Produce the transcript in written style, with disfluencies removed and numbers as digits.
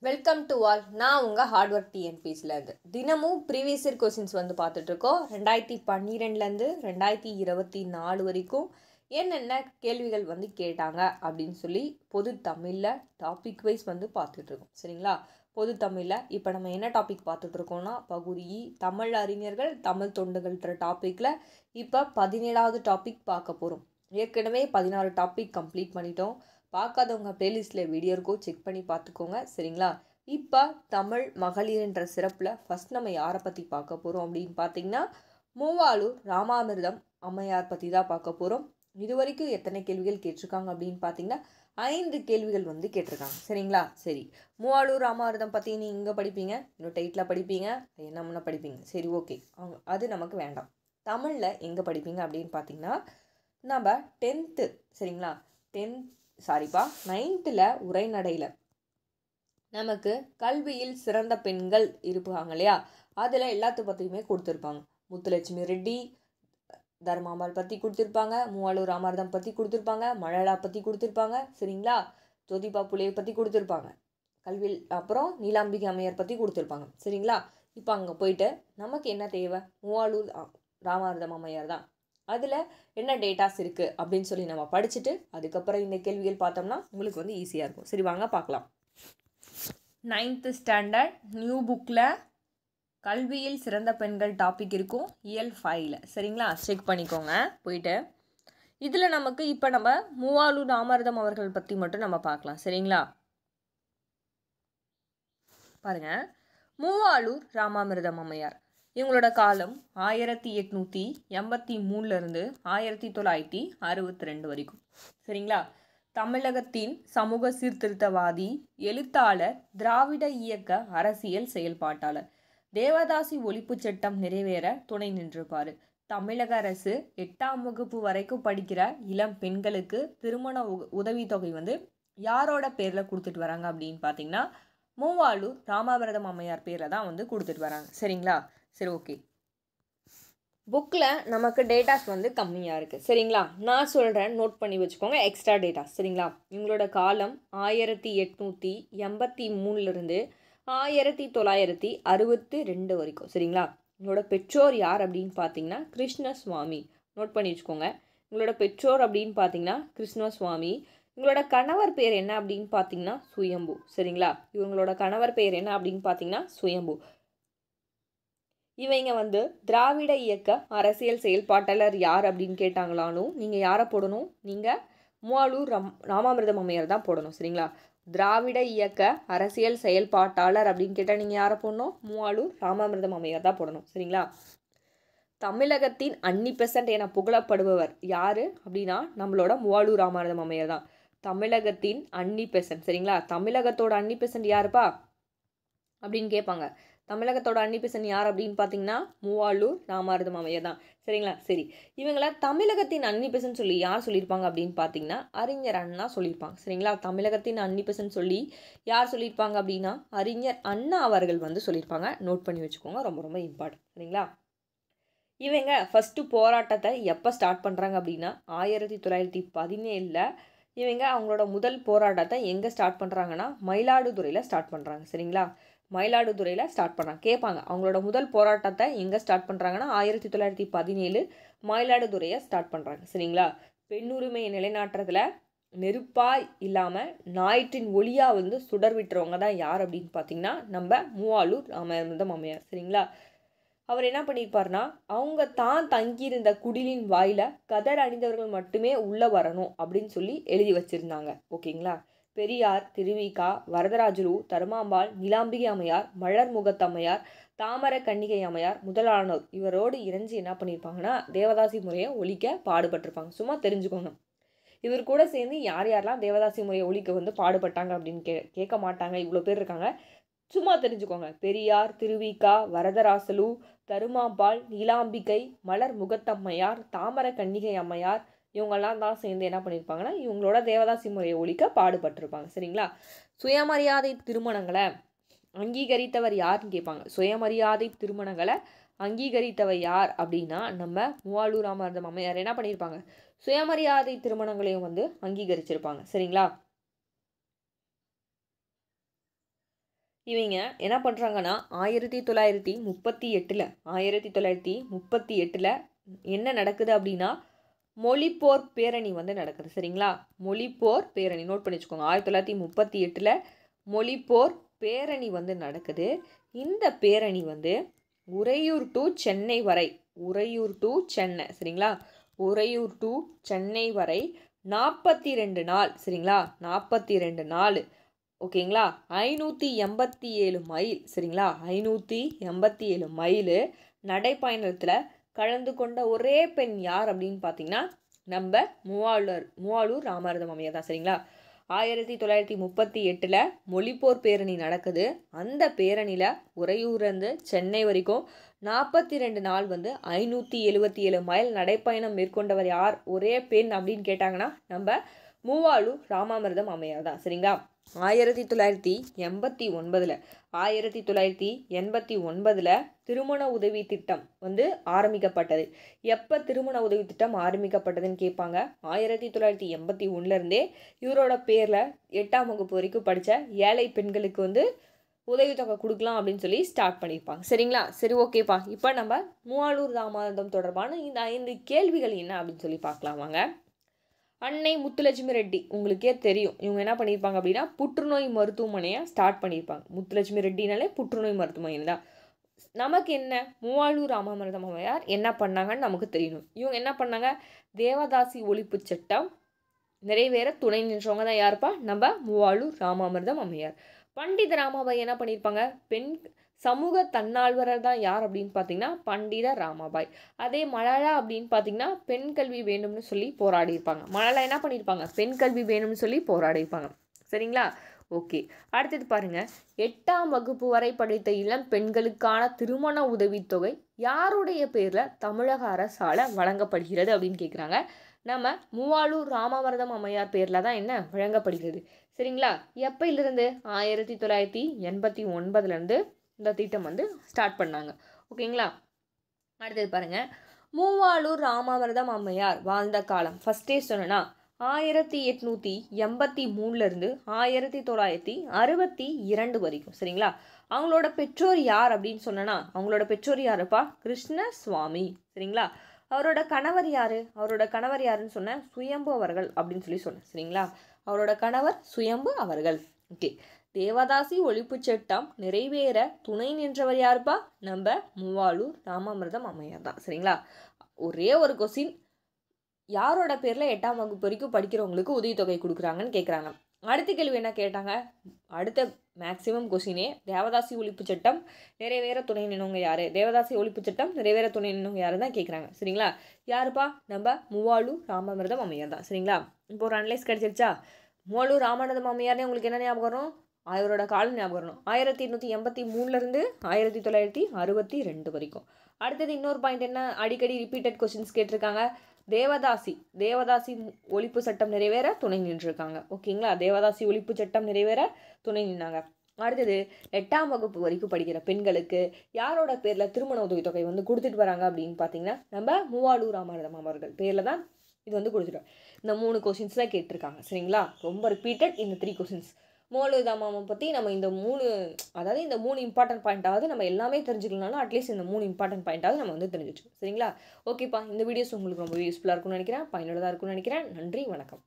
Welcome to all. நான் உங்கள் hard work டிஎன்பிஎஸ்சில் இருந்து தினமும் ப்ரீவியஸ் இயர் கொஸ்டின்ஸ் பார்த்துட்ருக்கோம். 2012 2024 வரைக்கும் என்னென்ன கேள்விகள் கேட்டாங்க அப்படின்னு சொல்லி பொது தமிழில் டாபிக் வைஸ் பார்த்துட்ருக்கோம். சரிங்களா? பொது தமிழில் இப்போ நம்ம என்ன டாபிக் பார்த்துட்ருக்கோம்னா பகுதி தமிழ் அறிஞர்கள் தமிழ் தொண்டுகள்ன்ற டாப்பிக்கில் இப்போ 17வது டாபிக் பார்க்க போகிறோம். ஏற்கனவே 16 டாபிக் கம்ப்ளீட் பண்ணிட்டோம். பார்க்காதவங்க பிளேலிஸ்ட்டில் வீடியோ இருக்கும், செக் பண்ணி பார்த்துக்கோங்க. சரிங்களா? இப்போ தமிழ் மகளிர்ன்ற சிறப்பில் ஃபஸ்ட் நம்ம யாரை பற்றி பார்க்க போகிறோம் அப்படின்னு பார்த்தீங்கன்னா மூவாளூர் ராமாமிர்தம் அம்மையார் பற்றி தான் பார்க்க போகிறோம். இது வரைக்கும் எத்தனை கேள்விகள் கேட்டிருக்காங்க அப்படின்னு பார்த்தீங்கன்னா 5 கேள்விகள் கேட்டிருக்காங்க. சரிங்களா? சரி, மூவாளூர் ராமாமிர்தம் பற்றி நீங்கள் இங்கே படிப்பீங்க, இன்னும் டைட்டில் படிப்பீங்க, என்ன முன்ன படிப்பீங்க. சரி, ஓகே, அது நமக்கு வேண்டாம். தமிழில் எங்கே படிப்பீங்க அப்படின்னு பார்த்தீங்கன்னா நம்ம 10th, சரிங்களா, 9th உரைநடையில் நமக்கு கல்வியில் சிறந்த பெண்கள் இருப்பாங்க இல்லையா, அதில் எல்லாத்து பற்றியுமே கொடுத்துருப்பாங்க. முத்துலட்சுமி ரெட்டி, தர்மாம்பாள் பற்றி கொடுத்துருப்பாங்க, மூவாளூர் ராமாமிர்தம் பற்றி கொடுத்துருப்பாங்க, மழலா பற்றி கொடுத்துருப்பாங்க. சரிங்களா? ஜோதிபா புலேயை பற்றி கொடுத்துருப்பாங்க கல்வியில். அப்புறம் நீலாம்பிகை அம்மையார் பற்றி கொடுத்துருப்பாங்க. சரிங்களா? இப்போ அங்கே போயிட்டு நமக்கு என்ன தேவை? மூவாளூர் ராமாமிர்தம் அம்மையார் தான். அதில் என்ன டேட்டாஸ் இருக்குது அப்படின்னு சொல்லி நம்ம படிச்சுட்டு அதுக்கப்புறம் இந்த கேள்விகள் பார்த்தோம்னா உங்களுக்கு ஈஸியாக இருக்கும். சரி, வாங்க பார்க்கலாம். 9th ஸ்டாண்டர்ட் நியூ புக்கில் கல்வியில் சிறந்த பெண்கள் டாபிக் இருக்கும், இயல் 5ல். சரிங்களா? செக் பண்ணிக்கோங்க போயிட்டு. இதில் நமக்கு இப்போ நம்ம மூவாளூர் ராமாமிர்தம் அவர்கள் பற்றி மட்டும் நம்ம பார்க்கலாம். சரிங்களா? பாருங்கள், மூவாளூர் ராமாமிர்தம் அம்மையார் இவங்களோட காலம் 1883 1962 வரைக்கும். சரிங்களா? தமிழகத்தின் சமூக சீர்திருத்தவாதி, எழுத்தாளர், திராவிட இயக்க அரசியல் செயல்பாட்டாளர். தேவதாசி ஒழிப்பு சட்டம் நிறைவேற துணை நின்றிருப்பார். தமிழக அரசு 8ஆம் வகுப்பு வரைக்கும் படிக்கிற இளம் பெண்களுக்கு திருமண உதவித்தொகை யாரோட பேரில் கொடுத்துட்டு வராங்க அப்படின்னு பார்த்தீங்கன்னா மூவாளூர் ராமாமிர்தம் அம்மையார் பேரில் தான் கொடுத்துட்டு வராங்க. சரிங்களா? சரி, ஓகே. புக்கில் நமக்கு டேட்டாஸ் கம்மியாக இருக்குது. சரிங்களா? நான் சொல்கிறேன், நோட் பண்ணி வச்சுக்கோங்க எக்ஸ்ட்ரா டேட்டாஸ். சரிங்களா? இவங்களோட காலம் 1883 1962 வரைக்கும். சரிங்களா? இவங்களோட பெற்றோர் யார் அப்படின்னு பார்த்தீங்கன்னா கிருஷ்ணசுவாமி. நோட் பண்ணி வச்சுக்கோங்க. இவங்களோட பெற்றோர் அப்படின்னு பார்த்தீங்கன்னா கிருஷ்ணசுவாமி. இவங்களோட கணவர் பேர் என்ன அப்படின்னு பார்த்தீங்கன்னா சுயம்பு. சரிங்களா? இவங்களோட கணவர் பேர் என்ன அப்படின்னு பார்த்தீங்கன்னா சுயம்பு. இவங்க திராவிட இயக்க அரசியல் செயல்பாட்டாளர் யார் அப்படின்னு கேட்டாங்களாலும் நீங்கள் யாரை போடணும்? நீங்கள் மூவாளூர் ராமாமிர்தம் அம்மையார் தான் போடணும். சரிங்களா? திராவிட இயக்க அரசியல் செயல்பாட்டாளர் அப்படின்னு கேட்டால் நீங்கள் யாரை போடணும்? மூவாளூர் ராமாமிர்தம் அம்மையார் தான் போடணும். சரிங்களா? தமிழகத்தின் அன்னி-பெசன்ட் என புகழப்படுபவர் யார் அப்படின்னா நம்மளோட மூவாளூர் ராமாமிர்தம் அம்மையார் தான். தமிழகத்தின் அன்னி-பெசன்ட். சரிங்களா? தமிழகத்தோட அன்னி-பெசன்ட் யாருப்பா அப்படின்னு கேட்பாங்க. தமிழகத்தோட அன்னி-பெசன்ட் யார் அப்படின்னு பார்த்தீங்கன்னா மூவாளூர் ராமாமிர்தம் அம்மையார் தான். சரிங்களா? சரி, இவங்கள தமிழகத்தின் அன்னி-பெசன்ட் சொல்லி யார் சொல்லியிருப்பாங்க அப்படின்னு பார்த்தீங்கன்னா அறிஞர் அண்ணா சொல்லியிருப்பாங்க. சரிங்களா? தமிழகத்தின் அன்னி-பெசன்ட் சொல்லி யார் சொல்லியிருப்பாங்க அப்படின்னா அறிஞர் அண்ணா அவர்கள் சொல்லியிருப்பாங்க. நோட் பண்ணி வச்சுக்கோங்க, ரொம்ப ரொம்ப இம்பார்ட்டன்ட். சரிங்களா? இவங்க ஃபஸ்ட்டு போராட்டத்தை எப்போ ஸ்டார்ட் பண்ணுறாங்க அப்படின்னா 1917 இவங்க அவங்களோட முதல் போராட்டத்தை எங்கே ஸ்டார்ட் பண்ணுறாங்கன்னா மயிலாடுதுறையில் ஸ்டார்ட் பண்ணுறாங்க. சரிங்களா? மயிலாடுதுறையில் ஸ்டார்ட் பண்ணுறாங்க. கேட்பாங்க அவங்களோட முதல் போராட்டத்தை எங்கே ஸ்டார்ட் பண்ணுறாங்கன்னா 1917 மயிலாடுதுறையை ஸ்டார்ட் பண்ணுறாங்க. சரிங்களா? பெண்ணுரிமையை நிலைநாட்டுறதுல நெருப்பாக இல்லாமல் ஞாயிற்றின் ஒளியாக சுடர் விட்டுறவங்க தான் யார் அப்படின்னு பார்த்தீங்கன்னா நம்ம மூவாளூர் ராமாமிர்தம் அம்மையார். சரிங்களா? அவர் என்ன பண்ணியிருப்பார்னா அவங்க தான் தங்கியிருந்த குடிலின் வாயில கதர் அணிந்தவர்கள் மட்டுமே உள்ளே வரணும் அப்படின்னு சொல்லி எழுதி வச்சுருந்தாங்க. ஓகேங்களா? பெரியார், திருவிகா, வரதராஜலு, தர்மாம்பாள், நீலாம்பிகை அம்மையார், மலர் முகத்தம்மையார், தாமர கன்னிகை அம்மையார் முதலானோர் இவரோடு இணைஞ்சு என்ன பண்ணியிருப்பாங்கன்னா தேவதாசி முறையை ஒழிக்க பாடுபட்டிருப்பாங்க. சும்மா தெரிஞ்சுக்கோங்க. இவர் கூட சேர்ந்து யார் யாரெல்லாம் தேவதாசி முறையை ஒழிக்க பாடுபட்டாங்க அப்படின்னு கேட்க மாட்டாங்க. இவ்வளோ பேர் இருக்காங்க, சும்மா தெரிஞ்சுக்கோங்க. பெரியார், திருவிகா, வரதராசலு, தருமாம்பாள், நீலாம்பிகை, மலர் முகத்தம்மையார், தாமர கன்னிகை அம்மையார் இவங்கெல்லாம் தான் சேர்ந்து என்ன பண்ணியிருப்பாங்கன்னா இவங்களோட தேவதாசி முறையை ஒழிக்க பாடுபட்டிருப்பாங்க. சரிங்களா? சுயமரியாதை திருமணங்களை அங்கீகரித்தவர் யாருன்னு கேட்பாங்க. சுயமரியாதை திருமணங்களை அங்கீகரித்தவர் யார் அப்படின்னா நம்ம மூவாளூர் ராமாமிர்தம் அம்மையார் என்ன பண்ணியிருப்பாங்க? சுயமரியாதை திருமணங்களையும் அங்கீகரிச்சிருப்பாங்க. சரிங்களா? இவங்க என்ன பண்ணுறாங்கன்னா 1938 என்ன நடக்குது அப்படின்னா மொழிப்போர் பேரணி வந்து நடக்குது. சரிங்களா, மொழிப்போர் பேரணி நோட் பண்ணி வச்சுக்கோங்க. 1938 மொழிப்போர் பேரணி வந்து நடக்குது. இந்த பேரணி வந்து உறையூர் டு சென்னை வரை, உறையூர் டு சென்னை, சரிங்களா, உறையூர் டு சென்னை வரை 42 நாள், சரிங்களா, 42 நாள், ஓகேங்களா, 587 மைல், சரிங்களா, 587 மைல் நடைப்பயணத்தில் கலந்து கொண்ட ஒரே பெண் யார் அப்படின்னு பார்த்தீங்கன்னா நம்ம மூவாளூர் ராமாமிர்தம் அம்மையார் தான். சரிங்களா, 1938 மொழிப்போர் பேரணி நடக்குது. அந்த பேரணியில் உறையூர்லேருந்து சென்னை வரைக்கும் 42 நாள் வந்து 577 மைல் நடைப்பயணம் மேற்கொண்டவர் யார், ஒரே பெண் அப்படின்னு கேட்டாங்கன்னா நம்ம மூவாளூர் ராமாமிர்தம் அம்மையார் தான். சரிங்களா, 1989 திருமண உதவி திட்டம் வந்து ஆரம்பிக்கப்பட்டது. எப்போ திருமண உதவி திட்டம் ஆரம்பிக்கப்பட்டதுன்னு கேட்பாங்க. 1981 இவரோட பேரில் 8ஆம் வகுப்பு வரைக்கும் படித்த ஏழை பெண்களுக்கு வந்து உதவித்தொகை கொடுக்கலாம் அப்படின்னு சொல்லி ஸ்டார்ட் பண்ணியிருப்பாங்க. சரிங்களா, சரி ஓகேப்பா. இப்போ நம்ம மூவாளூர் ராமாமிர்தம் தொடர்பான இந்த 5 கேள்விகள் என்ன அப்படின்னு சொல்லி பார்க்கலாம் வாங்க. அன்னை முத்துலட்சுமி ரெட்டி, உங்களுக்கே தெரியும், இவங்க என்ன பண்ணியிருப்பாங்க அப்படின்னா புற்றுநோய் மருத்துவமனையை ஸ்டார்ட் பண்ணியிருப்பாங்க. முத்துலட்சுமி ரெட்டினாலே புற்றுநோய் மருத்துவமனை தான். நமக்கு என்ன, மூவாளூர் ராமாமிர்தம் அம்மையார் என்ன பண்ணாங்கன்னு நமக்கு தெரியணும். இவங்க என்ன பண்ணாங்க, தேவதாசி ஒழிப்பு சட்டம் நிறைவேற துணை நின்றவங்க தான் யாருப்பா, நம்ம மூவாளூர் ராமாமிர்தம் அம்மையார். பண்டித ராமாபாய் என்ன பண்ணியிருப்பாங்க, பெண் சமூக தன்னார்வலர் தான் யார் அப்படின்னு பார்த்தீங்கன்னா பண்டித ராமாபாய். அதே மலாலா அப்படின்னு பார்த்தீங்கன்னா பெண் கல்வி வேணும்னு சொல்லி போராடி இருப்பாங்க. மலாலா என்ன பண்ணியிருப்பாங்க, பெண் கல்வி வேணும்னு சொல்லி போராடி இருப்பாங்க. சரிங்களா, ஓகே. அடுத்தது பாருங்க, 8ஆம் வகுப்பு வரை படித்த இளம் பெண்களுக்கான திருமண உதவித்தொகை யாருடைய பேரில் தமிழக அரசால் வழங்கப்படுகிறது அப்படின்னு கேட்குறாங்க. நம்ம மூவாளூர் ராமாமிர்தம் அம்மையார் பேரில் தான் என்ன வழங்கப்படுகிறது. சரிங்களா, எப்போயிலிருந்து 1989 இந்த திட்டம் வந்து ஸ்டார்ட் பண்ணாங்க. ஓகேங்களா, அடுத்தது பாருங்கள், மூவாளூர் ராமாமிர்தம் அம்மையார் வாழ்ந்த காலம் ஃபஸ்ட்டே சொன்னேன்னா 1883 1962 வரைக்கும். சரிங்களா, அவங்களோட பெற்றோர் யார் அப்படின்னு சொன்னேன்னா அவங்களோட பெற்றோர் யாருப்பா, கிருஷ்ணசுவாமி. சரிங்களா, அவரோட கணவர் யாருன்னு சொன்னேன், சுயம்பு அவர்கள் அப்படின்னு சொல்லி சொன்னேன். சரிங்களா, அவரோட கணவர் சுயம்பு அவர்கள். ஓகே, தேவதாசி ஒழிப்பு சட்டம் நிறைவேற துணை நின்றவர் யாருப்பா, நம்ம மூவாளூர் ராமாமிர்தம் அம்மையார் தான். சரிங்களா, ஒரே ஒரு கொஸ்டின், யாரோட பேரில் 8ஆம் வகுப்பு வரைக்கும் படிக்கிறவங்களுக்கு உதவித்தொகை கொடுக்குறாங்கன்னு கேட்குறாங்க. அடுத்த கேள்வி என்ன கேட்டாங்க, அடுத்த மேக்சிமம் கொஸ்டினே தேவதாசி ஒழிப்பு சட்டம் நிறைவேற துணை நின்றவங்க யார், தேவதாசி ஒழிப்பு சட்டம் நிறைவேற துணை நின்றவங்க யாரு தான் கேட்குறாங்க. சரிங்களா, யாருப்பா, நம்ம மூவாளூர் ராமாமிர்தம் அம்மையார் தான். சரிங்களா, இப்போ ஒரு அனலைஸ் கிடச்சிருச்சா, மூவாளூர் ராமாமிர்தம் அம்மையார்னே உங்களுக்கு என்ன ஞாபகம் வரும், அவரோட காலம் ஞாபகம் வரணும். 1883 1962 வரைக்கும். அடுத்தது இன்னொரு பாயிண்ட் என்ன, அடிக்கடி ரிப்பீட்டட் கொஸ்டின்ஸ் கேட்டிருக்காங்க, தேவதாசி ஒழிப்பு சட்டம் நிறைவேற துணை நின்றுருக்காங்க. ஓகேங்களா, தேவதாசி ஒழிப்பு சட்டம் நிறைவேற துணை நின்னாங்க. அடுத்தது 8ஆம் வகுப்பு வரைக்கும் படிக்கிற பெண்களுக்கு யாரோட பேரில் திருமண உதவித்தொகை வந்து கொடுத்துட்டு வராங்க அப்படின்னு பார்த்தீங்கன்னா நம்ம மூவாளூர் ராமாமிர்தம் அவர்கள் பேரில் தான் இது வந்து கொடுத்துட்டோம். இந்த 3 கொஸ்டின்ஸ் தான் கேட்டிருக்காங்க. சரிங்களா, ரொம்ப ரிப்பீட்டட் இந்த 3 கொஸ்டின்ஸ். மூவாளூர் ராமாவை பற்றி நம்ம இந்த 3 இம்பார்ட்டன்ட் பாயிண்ட்டாவது நம்ம எல்லாமே தெரிஞ்சுக்கலனாலும் அட்லீஸ்ட் இந்த 3 இம்பார்ட்டன்ட் பாயிண்ட்டாவது நம்ம வந்து தெரிஞ்சுச்சோம். சரிங்களா, ஓகேப்பா. இந்த வீடியோஸ் உங்களுக்கு ரொம்ப யூஸ்ஃபுல்லாக இருக்கும்னு நினைக்கிறேன், பயனுள்ளதாக இருக்கும்னு நினைக்கிறேன். நன்றி, வணக்கம்.